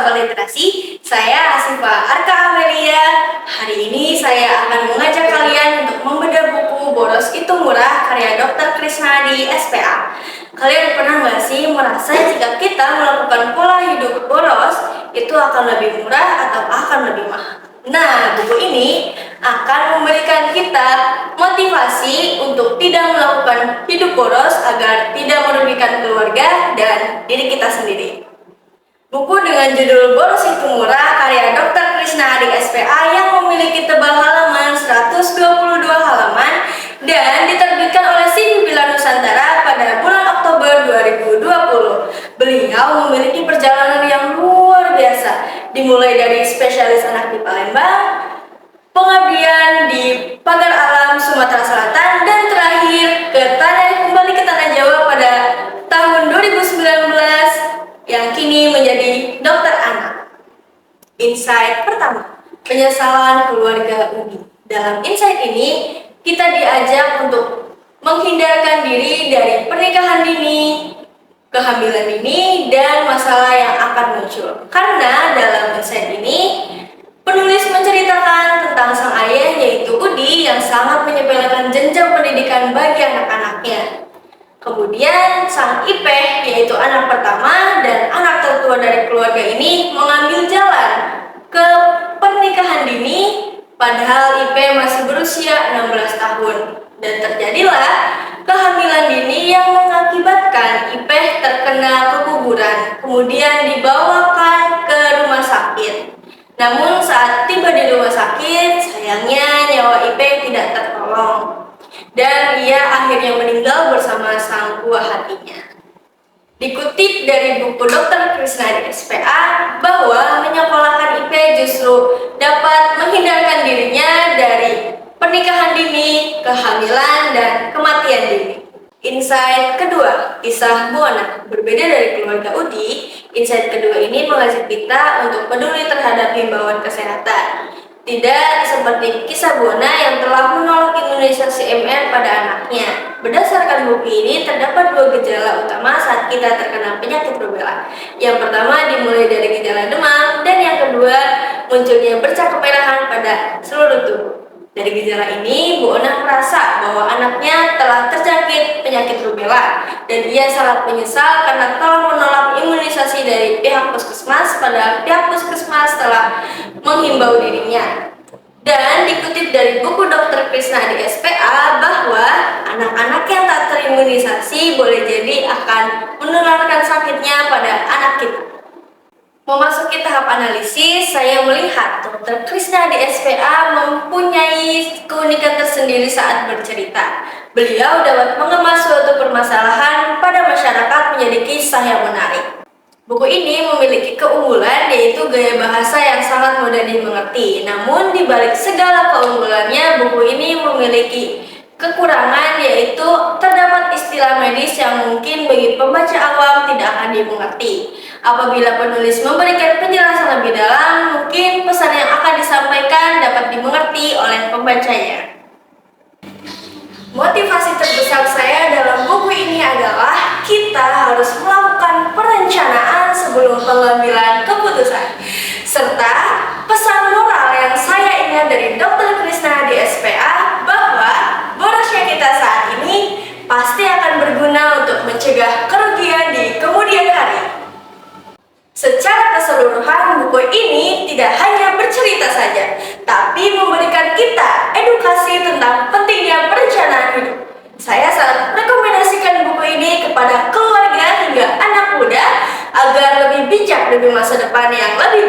Soal Literasi. Saya Asifa Arka Amelia. Hari ini saya akan mengajak kalian untuk membedah buku Boros Itu Murah karya Dr. Krisnadi SPA. Kalian pernah nggak sih merasa jika kita melakukan pola hidup boros itu akan lebih murah atau akan lebih mahal? Nah, buku ini akan memberikan kita motivasi untuk tidak melakukan hidup boros agar tidak merugikan keluarga dan diri kita sendiri. Buku dengan judul Boros Itu Murah karya Dr. Krisnadi SPA yang memiliki tebal halaman 122 halaman dan diterbitkan oleh Simbila Nusantara pada bulan Oktober 2020. Beliau memiliki perjalanan yang luar biasa, dimulai dari spesialis anak di Palembang, pengabdian di Pagar Alam Sumatera Selatan, dan terakhir kembali ke Tanah Jawa pada tahun 2019 yang kini menjadi dokter anak. Insight pertama, penyesalan keluarga Udi. Dalam insight ini, kita diajak untuk menghindarkan diri dari pernikahan dini, kehamilan dini, dan masalah yang akan muncul. Karena dalam insight ini, penulis menceritakan tentang sang ayah yaitu Udi yang sangat menyepelekan jenjang pendidikan bagi anak-anaknya. Kemudian sang Ipeh yaitu anak pertama dan anak tertua dari keluarga ini mengambil jalan ke pernikahan dini padahal Ipeh masih berusia 16 tahun. Dan terjadilah kehamilan dini yang mengakibatkan Ipeh terkena keguguran, kemudian dibawakan ke rumah sakit. Namun saat tiba di rumah sakit, sayangnya nyawa Ipeh tidak tertolong dan ia akhirnya meninggal bersama sang buah hatinya. Dikutip dari buku Dr. Krisnadi SPA bahwa menyekolahkan Ipeh justru dapat menghindarkan dirinya dari pernikahan dini, kehamilan, dan kematian dini. Insight kedua, kisah Buana. Berbeda dari keluarga Udi, insight kedua ini mengajak kita untuk peduli terhadap himbauan kesehatan. Tidak seperti kisah Buana yang telah menolak imunisasi MR pada anaknya. Berdasarkan buku ini, terdapat dua gejala utama saat kita terkena penyakit rubella. Yang pertama dimulai dari gejala demam, dan yang kedua munculnya bercak kemerahan pada seluruh tubuh. Dari gejala ini, Bu Ona merasa bahwa anaknya telah terjangkit penyakit rubella dan ia sangat menyesal karena telah menolak imunisasi dari pihak puskesmas pada pihak puskesmas telah menghimbau dirinya. Dan dikutip dari buku Dr. Krisnadi SPA bahwa anak-anak yang tak terimunisasi boleh jadi akan menularkan sakitnya pada anak kita. Memasuki tahap analisis, saya melihat Dr. Krisnadi SPA mempunyai keunikan tersendiri saat bercerita. Beliau dapat mengemas suatu permasalahan pada masyarakat menjadi kisah yang menarik. Buku ini memiliki keunggulan yaitu gaya bahasa yang sangat mudah dimengerti. Namun di balik segala keunggulannya, buku ini memiliki kekurangan yaitu terdapat istilah medis yang mungkin bagi pembaca awam tidak akan dimengerti. Apabila penulis memberikan penjelasan lebih dalam, mungkin pesan yang akan disampaikan dapat dimengerti oleh pembacanya. Motivasi terbesar saya dalam buku ini adalah kita harus melakukan perencanaan sebelum pengambilan keputusan. Serta pesan moral yang saya ingat dari Dr. Krisnadi SPA bahwa borosnya kita saat ini pasti akan berguna untuk mencegah kerugian di kemudian hari. Secara keseluruhan, buku ini tidak hanya bercerita saja, tapi memberikan kita edukasi tentang pentingnya perencanaan hidup. Saya sangat rekomendasikan buku ini kepada keluarga hingga anak muda agar lebih bijak demi masa depan yang lebih